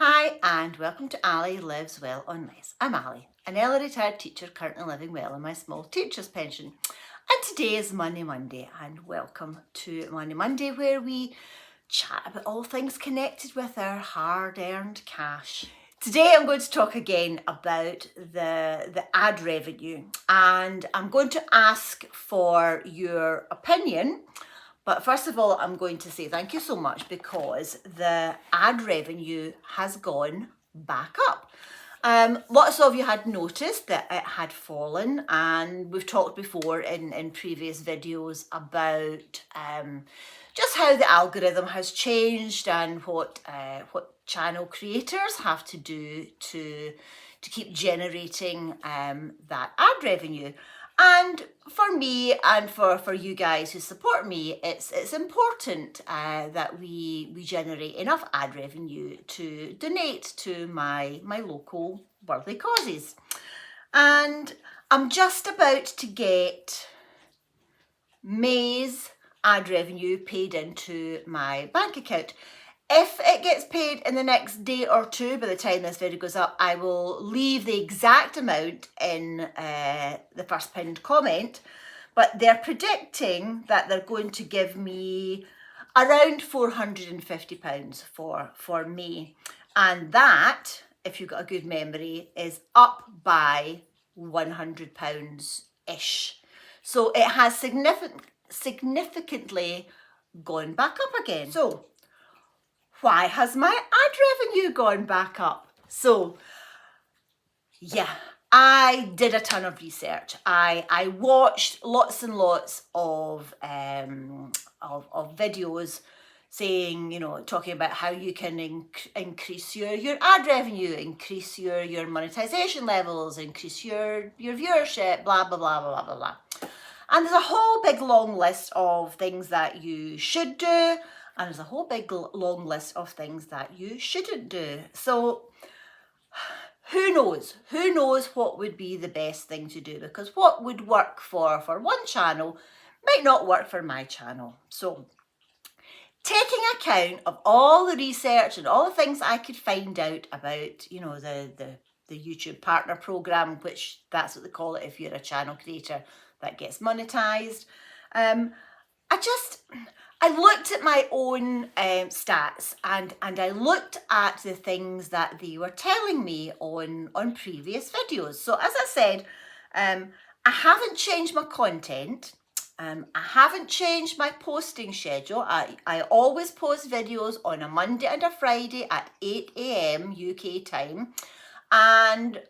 Hi and welcome to Ali Lives Well on Less. I'm Ali, an early retired teacher currently living well on my small teacher's pension. And today is Money Monday, and welcome to Money Monday, where we chat about all things connected with our hard-earned cash. Today I'm going to talk again about the ad revenue, and I'm going to ask for your opinion. But first of all, I'm going to say thank you so much because the ad revenue has gone back up. Lots of you had noticed that it had fallen, and we've talked before in previous videos about just how the algorithm has changed and what channel creators have to do to keep generating that ad revenue. And for me and for you guys who support me, it's important that we generate enough ad revenue to donate to my local worthy causes. And I'm just about to get May's ad revenue paid into my bank account. If it gets paid in the next day or two, by the time this video goes up, I will leave the exact amount in the first pinned comment. But they're predicting that they're going to give me around £450 for May. And that, if you've got a good memory, is up by £100-ish. So it has significantly gone back up again. So why has my ad revenue gone back up? So, yeah, I did a ton of research. I watched lots and lots of videos saying, talking about how you can increase your ad revenue, increase your monetization levels, increase your viewership, blah, blah, blah, blah, blah, blah. And there's a whole big long list of things that you should do, and there's a whole big long list of things that you shouldn't do. So who knows? Who knows what would be the best thing to do? Because what would work for one channel might not work for my channel. So taking account of all the research and all the things I could find out about, the YouTube partner program, which that's what they call it if you're a channel creator that gets monetized. I looked at my own stats and I looked at the things that they were telling me on previous videos. So as I said, I haven't changed my content. I haven't changed my posting schedule. I always post videos on a Monday and a Friday at 8 AM UK time. And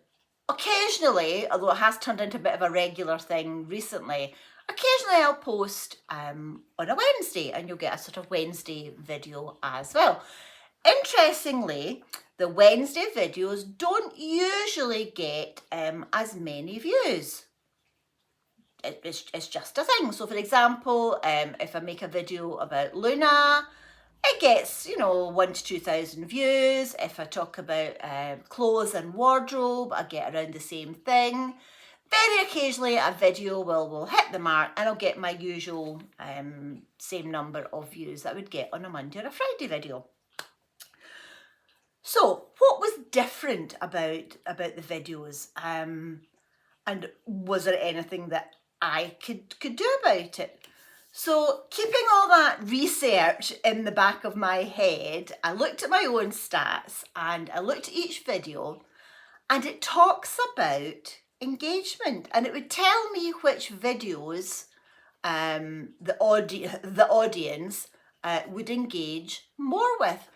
occasionally, although it has turned into a bit of a regular thing recently, occasionally I'll post on a Wednesday, and you'll get a sort of Wednesday video as well. Interestingly, the Wednesday videos don't usually get as many views. It's just a thing. So for example, if I make a video about Luna, it gets, 1,000 to 2,000 views. If I talk about clothes and wardrobe, I get around the same thing. Very occasionally a video will hit the mark and I'll get my usual same number of views that I would get on a Monday or a Friday video. So what was different about the videos? And was there anything that I could do about it? So keeping all that research in the back of my head, I looked at my own stats and I looked at each video, and it talks about engagement, and it would tell me which videos the audience would engage more with.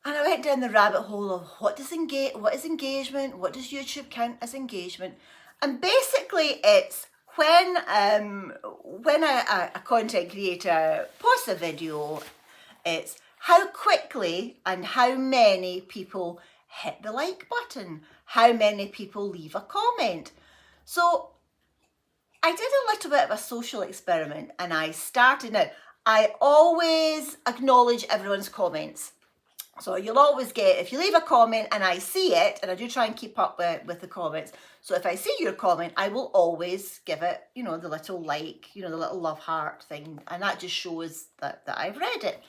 And I went down the rabbit hole of what is engagement, what does YouTube count as engagement, and basically it's when a content creator posts a video, it's how quickly and how many people hit the like button, how many people leave a comment. So I did a little bit of a social experiment, and I started now. I always acknowledge everyone's comments. So you'll always get, if you leave a comment and I see it, and I do try and keep up with the comments. So if I see your comment, I will always give it, the little like, the little love heart thing. And that just shows that I've read it.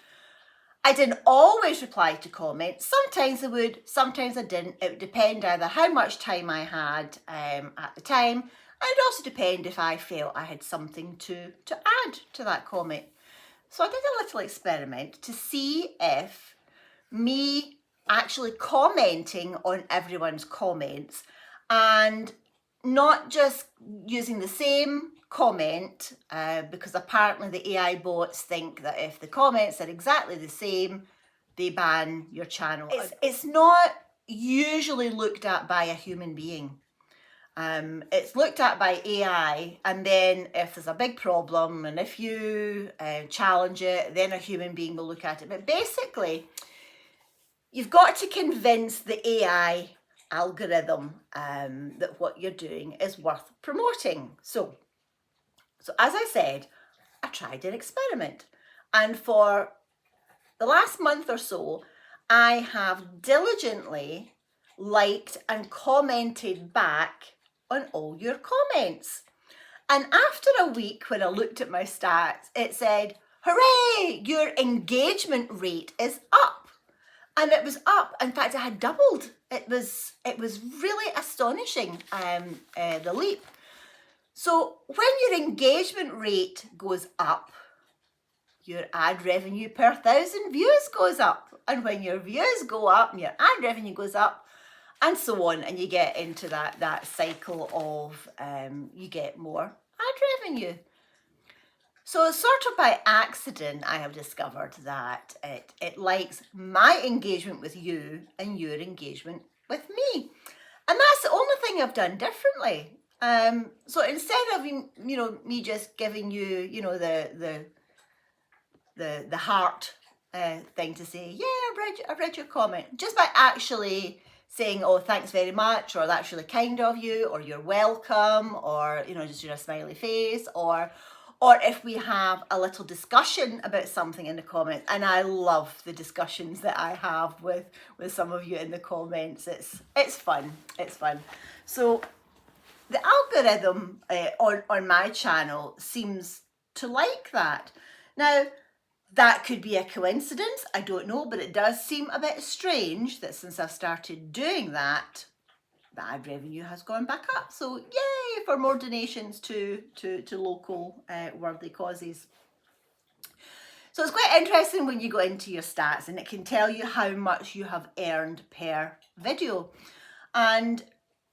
I didn't always reply to comments. Sometimes I would, sometimes I didn't. It would depend either how much time I had at the time, and it would also depend if I felt I had something to add to that comment. So I did a little experiment to see if me actually commenting on everyone's comments and not just using the same comment, because apparently the AI bots think that if the comments are exactly the same, they ban your channel. It's not usually looked at by a human being. It's looked at by AI, and then if there's a big problem and if you challenge it, then a human being will look at it. But basically, you've got to convince the AI algorithm that what you're doing is worth promoting. So as I said, I tried an experiment, and for the last month or so, I have diligently liked and commented back on all your comments. And after a week, when I looked at my stats, it said, hooray, your engagement rate is up. And it was up. In fact, it had doubled. It was really astonishing, the leap. So when your engagement rate goes up, your ad revenue per 1,000 views goes up. And when your views go up, your ad revenue goes up, and so on. And you get into that cycle of you get more ad revenue. So sort of by accident, I have discovered that it likes my engagement with you and your engagement with me. And that's the only thing I've done differently. So instead of, me just giving you, the heart thing to say, yeah, I've read your comment, just by actually saying, oh, thanks very much, or that's really kind of you, or you're welcome, or, just doing a smiley face, or if we have a little discussion about something in the comments. And I love the discussions that I have with some of you in the comments. It's fun. It's fun. So the algorithm on my channel seems to like that. Now, that could be a coincidence, I don't know, but it does seem a bit strange that since I've started doing that, the ad revenue has gone back up. So yay for more donations to local worthy causes. So it's quite interesting when you go into your stats, and it can tell you how much you have earned per video. And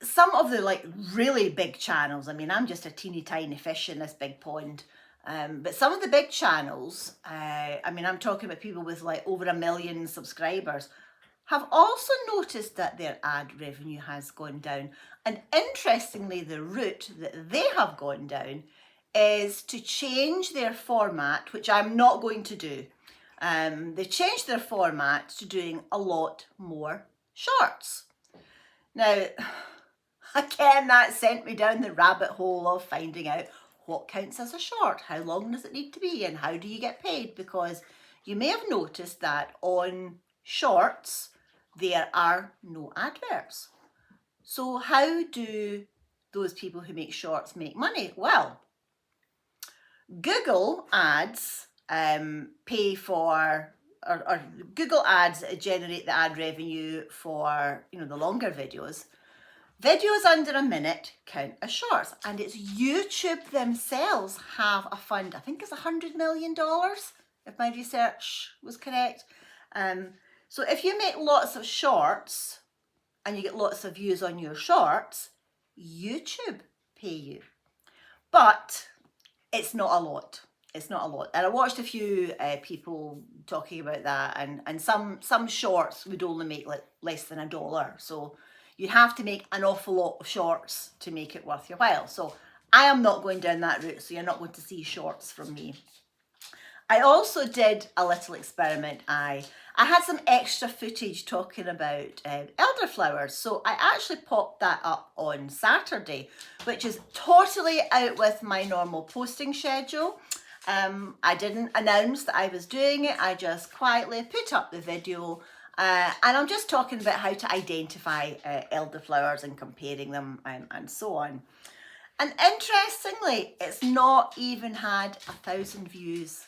some of the really big channels, I mean, I'm just a teeny tiny fish in this big pond. But some of the big channels, I mean, I'm talking about people with over 1 million subscribers, have also noticed that their ad revenue has gone down. And interestingly, the route that they have gone down is to change their format, which I'm not going to do. They changed their format to doing a lot more shorts. Now, again, that sent me down the rabbit hole of finding out what counts as a short, how long does it need to be, and how do you get paid? Because you may have noticed that on shorts, there are no adverts. So how do those people who make shorts make money? Well, Google ads pay for, or Google ads generate the ad revenue for, the longer videos. Videos under a minute count as shorts, and it's YouTube themselves have a fund, I think it's $100 million, if my research was correct. So if you make lots of shorts and you get lots of views on your shorts, YouTube pay you. But it's not a lot. It's not a lot. And I watched a few people talking about that, and some shorts would only make less than $1. So you have to make an awful lot of shorts to make it worth your while. So I am not going down that route, so you're not going to see shorts from me. I also did a little experiment. I had some extra footage talking about elderflowers, so I actually popped that up on Saturday, which is totally out with my normal posting schedule. I didn't announce that I was doing it. I just quietly put up the video, and I'm just talking about how to identify elderflowers and comparing them and so on. And interestingly, it's not even had 1,000 views.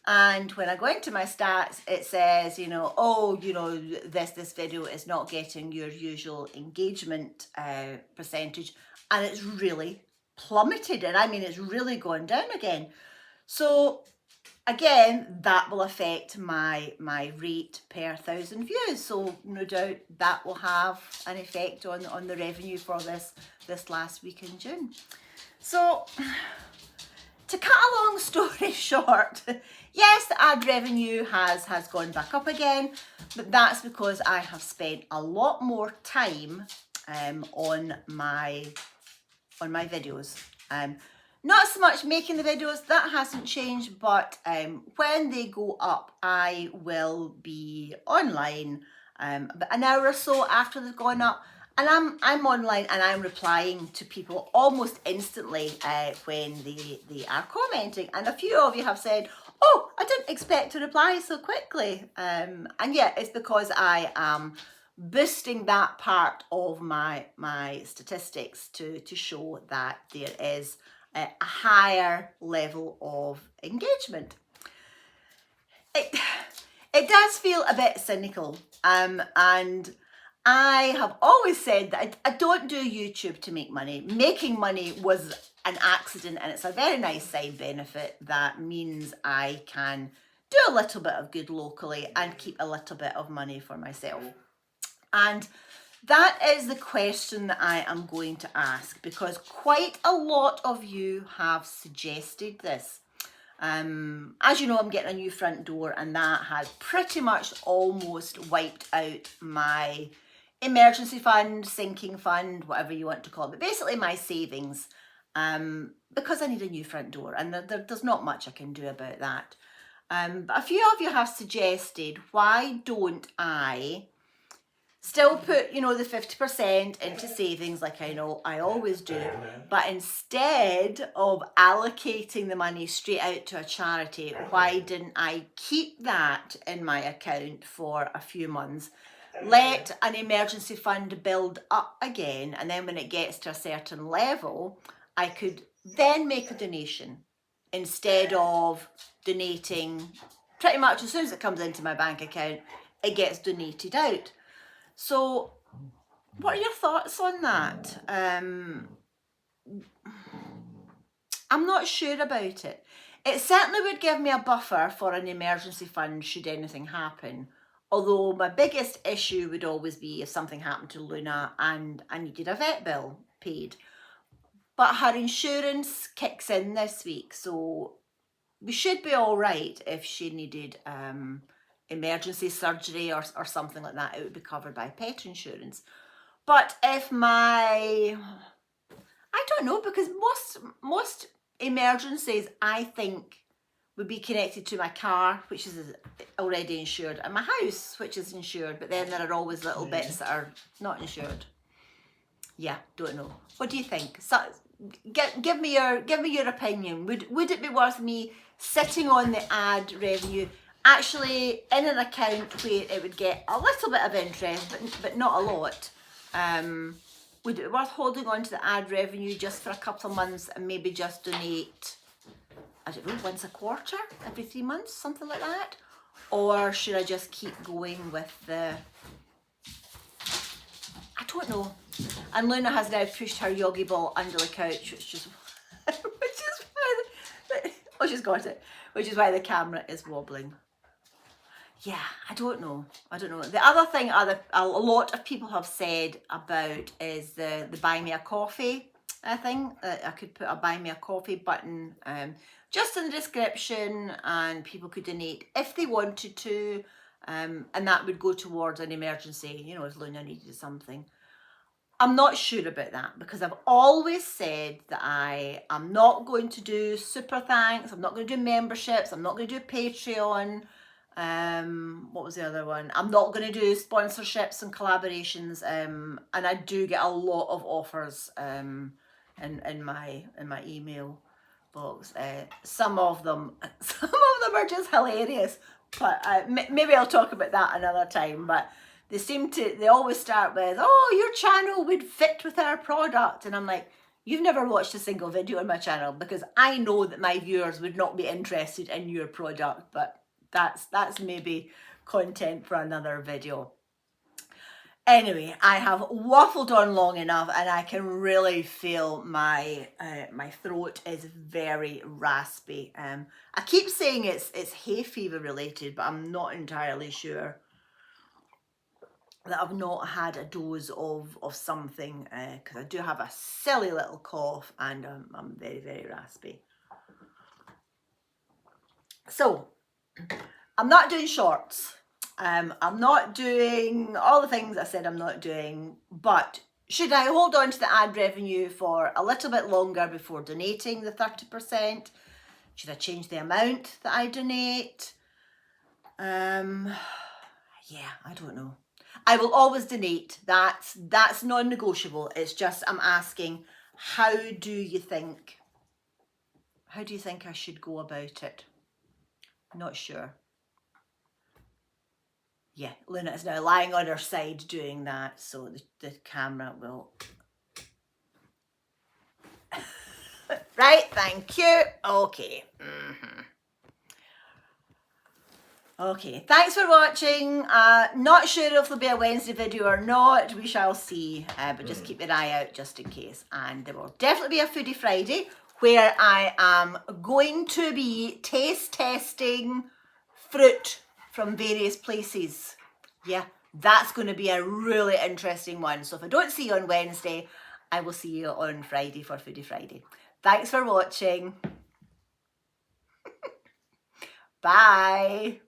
And when I go into my stats, it says, you know, oh, you know, this video is not getting your usual engagement percentage, and it's really plummeted. And I mean, it's really gone down again. So again, that will affect my rate per 1,000 views. So no doubt that will have an effect on the revenue for this last week in June. So to cut a long story short, yes, the ad revenue has gone back up again, but that's because I have spent a lot more time on my videos. Not so much making the videos, that hasn't changed, but when they go up, I will be online about an hour or so after they've gone up. And I'm online and I'm replying to people almost instantly when they are commenting. And a few of you have said, oh, I didn't expect to reply so quickly. And yeah, it's because I am boosting that part of my statistics to show that there is a higher level of engagement. It does feel a bit cynical, and I have always said that I don't do YouTube to make money. Making money was an accident, and it's a very nice side benefit that means I can do a little bit of good locally and keep a little bit of money for myself. And that is the question that I am going to ask, because quite a lot of you have suggested this. As you know, I'm getting a new front door, and that has pretty much almost wiped out my emergency fund, sinking fund, whatever you want to call it, but basically my savings, because I need a new front door, and there's not much I can do about that. But a few of you have suggested, why don't I still put, you know, the 50% into savings like I know I always do, but instead of allocating the money straight out to a charity, why didn't I keep that in my account for a few months, let an emergency fund build up again, and then when it gets to a certain level, I could then make a donation instead of donating pretty much as soon as it comes into my bank account, it gets donated out. So what are your thoughts on that? I'm not sure about it. It certainly would give me a buffer for an emergency fund should anything happen. Although my biggest issue would always be if something happened to Luna and I needed a vet bill paid. But her insurance kicks in this week, so we should be all right if she needed emergency surgery or something like that. It would be covered by pet insurance. But if I don't know, because most emergencies I think would be connected to my car, which is already insured, and my house, which is insured, but then there are always little bits that are not insured. Yeah, don't know. What do you think? So, give me your opinion. Would it be worth me sitting on the ad revenue, actually in an account where it would get a little bit of interest, but not a lot? Would it be worth holding on to the ad revenue just for a couple of months and maybe just donate, I don't know, once a quarter, every 3 months, something like that? Or should I just keep going with the, I don't know. And Luna has now pushed her yogi ball under the couch, which is why she's got it, which is why the camera is wobbling. Yeah, I don't know. The other thing a lot of people have said about is the buy me a coffee thing. I could put a buy me a coffee button just in the description, and people could donate if they wanted to, and that would go towards an emergency, you know, if Luna needed something. I'm not sure about that, because I've always said that I am not going to do super thanks, I'm not going to do memberships, I'm not going to do Patreon. What was the other one? I'm not going to do sponsorships and collaborations, and I do get a lot of offers in my email box. Some of them are just hilarious, but maybe I'll talk about that another time. But they always start with, oh, your channel would fit with our product, and I'm like, you've never watched a single video on my channel, because I know that my viewers would not be interested in your product, but that's maybe content for another video. Anyway, I have waffled on long enough, and I can really feel my my throat is very raspy. I keep saying it's hay fever related, but I'm not entirely sure. That I've not had a dose of something, because I do have a silly little cough, and I'm very, very raspy. So I'm not doing shorts. I'm not doing all the things I said I'm not doing, but should I hold on to the ad revenue for a little bit longer before donating the 30%? Should I change the amount that I donate? Yeah, I don't know. I will always donate. That's non-negotiable. It's just I'm asking, how do you think I should go about it? Not sure. Yeah, Luna is now lying on her side doing that, so the camera will... Right, thank you. Okay. Okay, thanks for watching. Not sure if there'll be a Wednesday video or not. We shall see, but just keep your eye out just in case. And there will definitely be a Foodie Friday where I am going to be taste testing fruit from various places. Yeah, that's going to be a really interesting one. So if I don't see you on Wednesday, I will see you on Friday for Foodie Friday. Thanks for watching. Bye.